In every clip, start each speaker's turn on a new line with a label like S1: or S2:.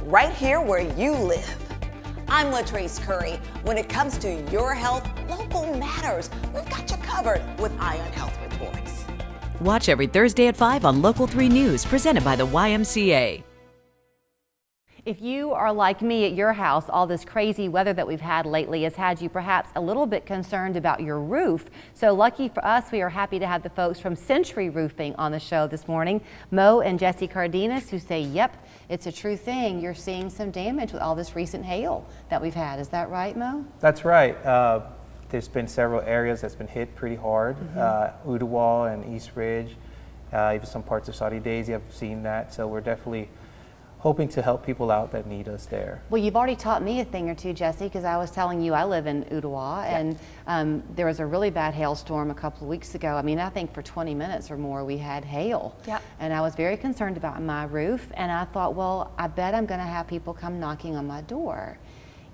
S1: right here where you live. I'm Latrice Curry. When it comes to your health, local matters. We've got you covered with Eye on Health reports.
S2: Watch every Thursday at 5 on Local 3 News, presented by the YMCA.
S3: If you are like me at your house, all this crazy weather that we've had lately has had you perhaps a little bit concerned about your roof. So lucky for us, we are happy to have the folks from Sentri Roofing on the show this morning, Mo and Jesse Cardenas, who say, yep, it's a true thing. You're seeing some damage with all this recent hail that we've had. Is that right, Mo?
S4: That's right. There's been several areas that's been hit pretty hard. Udawa and East Ridge, even some parts of Saudi Daisy have seen that. So we're definitely hoping to help people out that need us there.
S3: Well, you've already taught me a thing or two, Jesse, because I was telling you I live in Udawa, and there was a really bad hailstorm a couple of weeks ago. I mean, I think for 20 minutes or more we had hail. Yep. And I was very concerned about my roof, and I thought, well, I bet I'm going to have people come knocking on my door.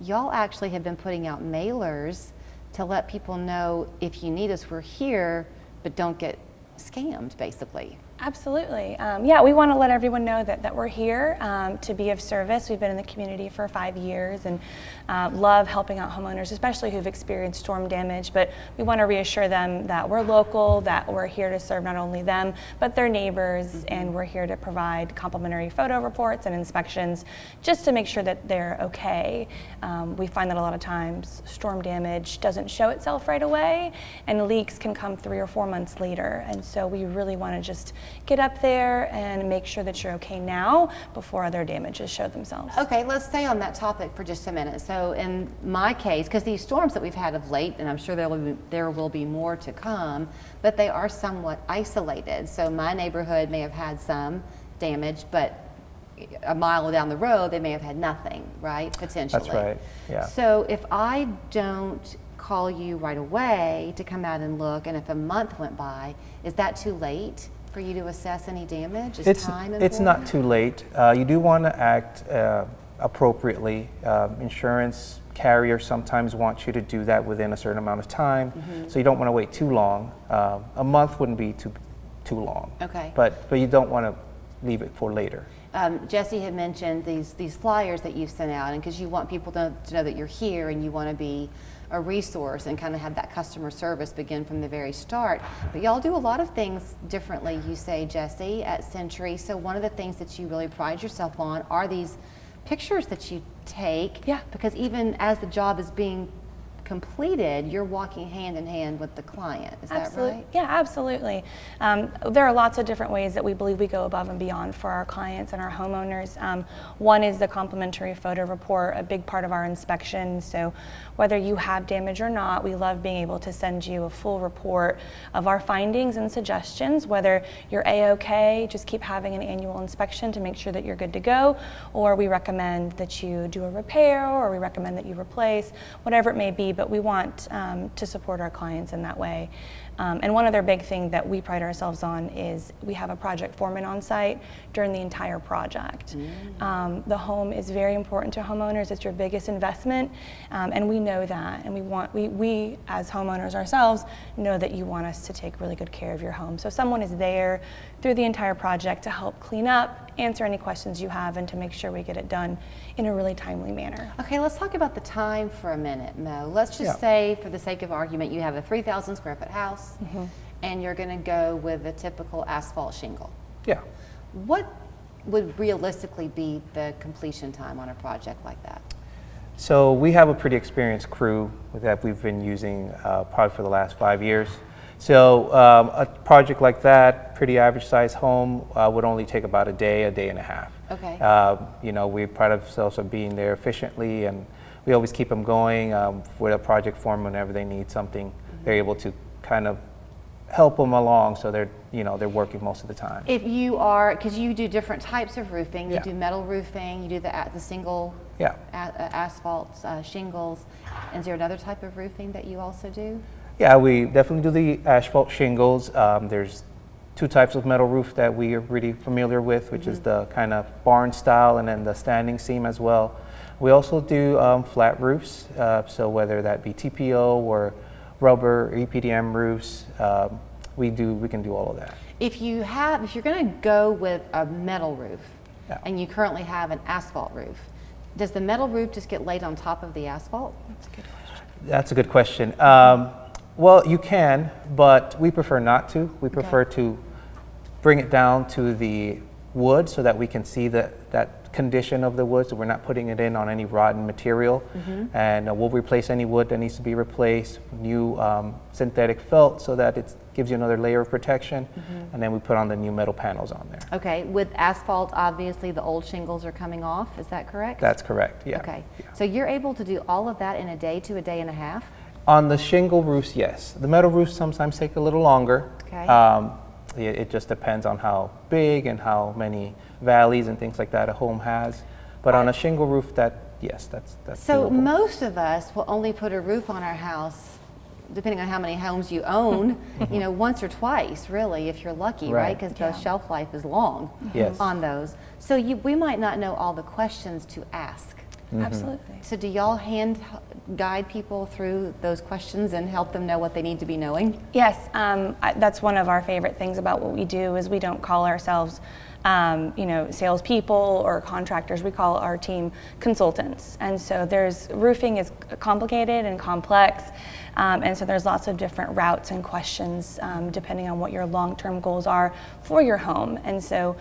S3: Y'all actually have been putting out mailers to let people know, if you need us, we're here, but don't get scammed, basically.
S5: Absolutely. Yeah, we want to let everyone know that we're here to be of service. We've been in the community for 5 years and love helping out homeowners, especially who've experienced storm damage. But we want to reassure them that we're local, that we're here to serve not only them, but their neighbors, and we're here to provide complimentary photo reports and inspections just to make sure that they're okay. We find that a lot of times storm damage doesn't show itself right away, and leaks can come 3 or 4 months later. And so we really want to just get up there and make sure that you're okay now before other damages show themselves.
S3: Okay, let's stay on that topic for just a minute. So in my case, because these storms that we've had of late, and I'm sure there will be more to come, but they are somewhat isolated. So my neighborhood may have had some damage, but a mile down the road they may have had nothing, right? Potentially.
S4: That's right, yeah.
S3: So if I don't call you right away to come out and look, and if a month went by, is that too late for you to assess any damage? Is time important?
S4: It's not too late. You do want to act appropriately. Insurance carriers sometimes want you to do that within a certain amount of time, so you don't want to wait too long. A month wouldn't be too long. Okay. But you don't want to leave it for later.
S3: Jesse had mentioned these flyers that you've sent out, and because you want people to know that you're here and you want to be a resource and kind of have that customer service begin from the very start. But y'all do a lot of things differently, you say, Jesse, at Sentri. So one of the things that you really pride yourself on are these pictures that you take. Yeah. Because even as the job is being completed, you're walking hand in hand with the client. Is that right?
S5: Yeah, absolutely. There are lots of different ways that we believe we go above and beyond for our clients and our homeowners. One is the complimentary photo report, a big part of our inspection. So whether you have damage or not, we love being able to send you a full report of our findings and suggestions, whether you're A-OK, just keep having an annual inspection to make sure that you're good to go, or we recommend that you do a repair, or we recommend that you replace, whatever it may be. But we want to support our clients in that way. And one other big thing that we pride ourselves on is we have a project foreman on site during the entire project. The home is very important to homeowners. It's your biggest investment, and we know that. And we as homeowners ourselves know that you want us to take really good care of your home. So someone is there through the entire project to help clean up, answer any questions you have, and to make sure we get it done in a really timely manner.
S3: Okay, let's talk about the time for a minute, Mo. Let's just say, for the sake of argument, you have a 3,000 square foot house, and you're going to go with a typical asphalt shingle. Yeah. What would realistically be the completion time on a project like that?
S4: So we have a pretty experienced crew that we've been using probably for the last 5 years. So a project like that, pretty average size home, would only take about a day and a half. Okay. You know, we pride ourselves on being there efficiently, and we always keep them going with a project foreman whenever they need something. They're able to kind of help them along, so they're working most of the time.
S3: If you are, because you do different types of roofing, you do metal roofing, you do the single asphalt shingles. Is there another type of roofing that you also do?
S4: Yeah, we definitely do the asphalt shingles. There's two types of metal roof that we are really familiar with, which is the kind of barn style and then the standing seam as well. We also do flat roofs, so whether that be TPO or rubber or EPDM roofs, we can do all of that.
S3: If you're going to go with a metal roof,
S4: Yeah.
S3: and you currently have an asphalt roof. Does the metal roof just get laid on top of the asphalt?
S5: That's a good question.
S4: That's a good question. Well, you can, but we prefer not to. We prefer to bring it down to the wood so that we can see that condition of the wood, so we're not putting it in on any rotten material. And we'll replace any wood that needs to be replaced, new synthetic felt so that it gives you another layer of protection, and then we put on the new metal panels on there.
S3: Okay, with asphalt, obviously the old shingles are coming off, is that correct?
S4: That's correct, yeah.
S3: Okay,
S4: Yeah.
S3: so you're able to do all of that in a day to a day and a half?
S4: On the shingle roofs, yes. The metal roofs sometimes take a little longer.
S3: Okay.
S4: It just depends on how big and how many valleys and things like that a home has. But on a shingle roof, yes, that's
S3: So
S4: doable.
S3: most of us will only put a roof on our house, depending on how many homes you own, you know, once or twice, really, if you're lucky, right?
S4: Right.
S3: Because the shelf life is long
S4: Yes.
S3: on those. So we might not know all the questions to ask.
S5: Absolutely.
S3: So do y'all guide people through those questions and help them know what they need to be knowing?
S5: Yes, that's one of our favorite things about what we do is we don't call ourselves, salespeople or contractors. We call our team consultants. And so roofing is complicated and complex. And so there's lots of different routes and questions depending on what your long-term goals are for your home. And so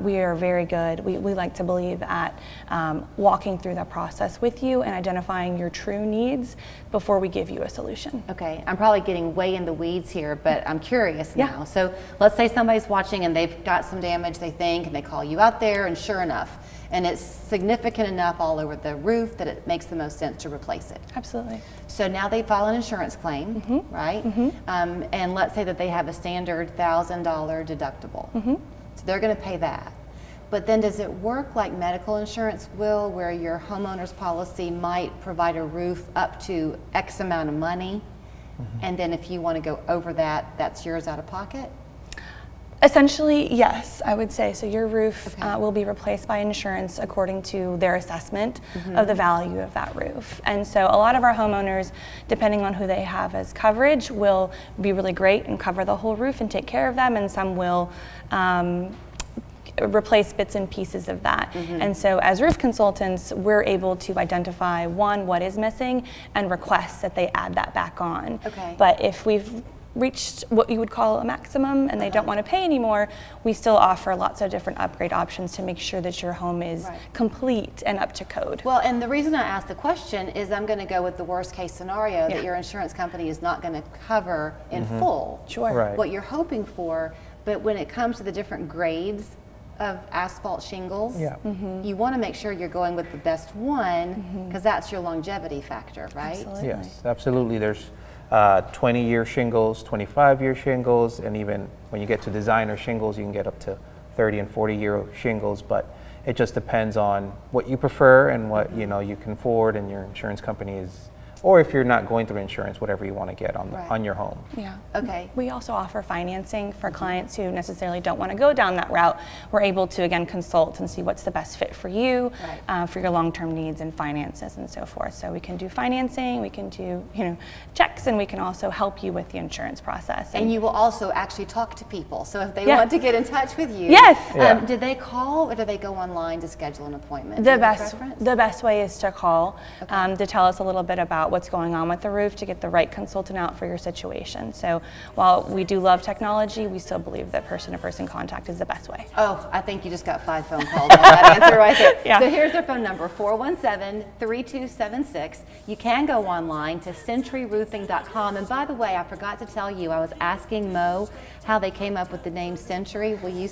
S5: we are very good. We like to believe at walking through the process with you and identifying your true needs before we give you a solution.
S3: Okay, I'm probably getting way in the weeds here, but I'm curious
S5: Yeah.
S3: now. So let's say somebody's watching and they've got some damage, they think, and they call you out there, and sure enough, and it's significant enough all over the roof that it makes the most sense to replace it.
S5: Absolutely.
S3: So now they file an insurance claim, right? And let's say that they have a standard $1,000 deductible. So they're going to pay that. But then does it work like medical insurance will, where your homeowner's policy might provide a roof up to X amount of money, and then if you want to go over that, that's yours out of pocket?
S5: Essentially, yes, I would say. So your roof
S3: Okay.
S5: will be replaced by insurance according to their assessment of the value of that roof. And so a lot of our homeowners, depending on who they have as coverage, will be really great and cover the whole roof and take care of them, and some will replace bits and pieces of that. And so as roof consultants, we're able to identify, one, what is missing, and request that they add that back on.
S3: Okay.
S5: But if we've reached what you would call a maximum and they don't want to pay anymore, we still offer lots of different upgrade options to make sure that your home is
S3: Right.
S5: complete and up to code.
S3: Well, and the reason I asked the question is I'm going to go with the worst case scenario that your insurance company is not going to cover in full
S5: Sure.
S4: Right.
S3: what you're hoping for, but when it comes to the different grades of asphalt shingles,
S4: Yeah.
S3: you want to make sure you're going with the best one because that's your longevity factor, right?
S5: Absolutely.
S4: Yes, absolutely. There's 20-year shingles, 25-year shingles, and even when you get to designer shingles, you can get up to 30 and 40-year shingles. But it just depends on what you prefer and what you can afford, and your insurance company is, or if you're not going through insurance, whatever you want to get on
S3: Right.
S4: on your home.
S5: Yeah.
S3: Okay.
S5: We also offer financing for clients who necessarily don't want to go down that route. We're able to, again, consult and see what's the best fit for you,
S3: Right.
S5: for your long-term needs and finances and so forth. So we can do financing, we can do, checks, and we can also help you with the insurance process.
S3: And you will also actually talk to people. So if they
S5: Yes.
S3: want to get in touch with you,
S5: Yes.
S4: Yeah.
S3: do they call or do they go online to schedule an appointment? Do
S5: The
S3: you have a
S5: best,
S3: preference?
S5: the best way is to call to tell us a little bit about what's going on with the roof, to get the right consultant out for your situation. So while we do love technology, we still believe that person-to-person contact is the best way.
S3: Oh, I think you just got 5 phone calls on that answer right there.
S5: Yeah.
S3: So here's their phone number, 417-3276. You can go online to sentriroofing.com. And by the way, I forgot to tell you, I was asking Mo how they came up with the name Sentri. Will you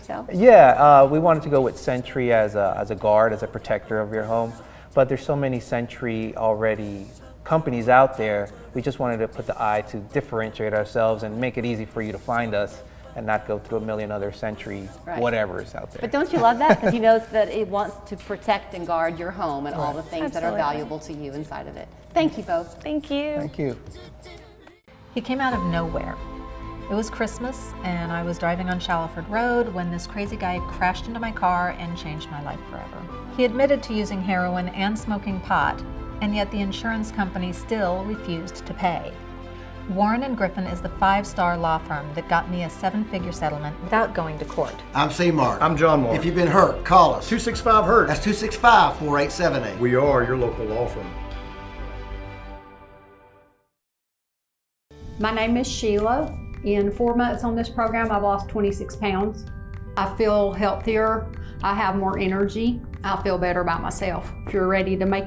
S3: tell?
S4: Yeah, we wanted to go with Sentri as a guard, as a protector of your home. But there's so many Sentri already companies out there. We just wanted to put the I to differentiate ourselves and make it easy for you to find us and not go through a million other Sentri
S3: Right.
S4: whatever's out there.
S3: But don't you love that? Because he knows that it wants to protect and guard your home and all the things that are
S5: Absolutely.
S3: valuable to you inside of it. Thank you both.
S5: Thank you.
S4: Thank you.
S6: He came out of nowhere. It was Christmas, and I was driving on Shallowford Road when this crazy guy crashed into my car and changed my life forever. He admitted to using heroin and smoking pot, and yet the insurance company still refused to pay. Warren and Griffin is the 5-star law firm that got me a 7-figure settlement without going to court.
S7: I'm C. Mark.
S8: I'm John Moore.
S7: If you've been hurt, call us.
S8: 265-HURT.
S7: That's 265-4878.
S8: We are your local law firm.
S9: My name is Sheila. In 4 months on this program, I've lost 26 pounds. I feel healthier. I have more energy. I feel better about myself. If you're ready to make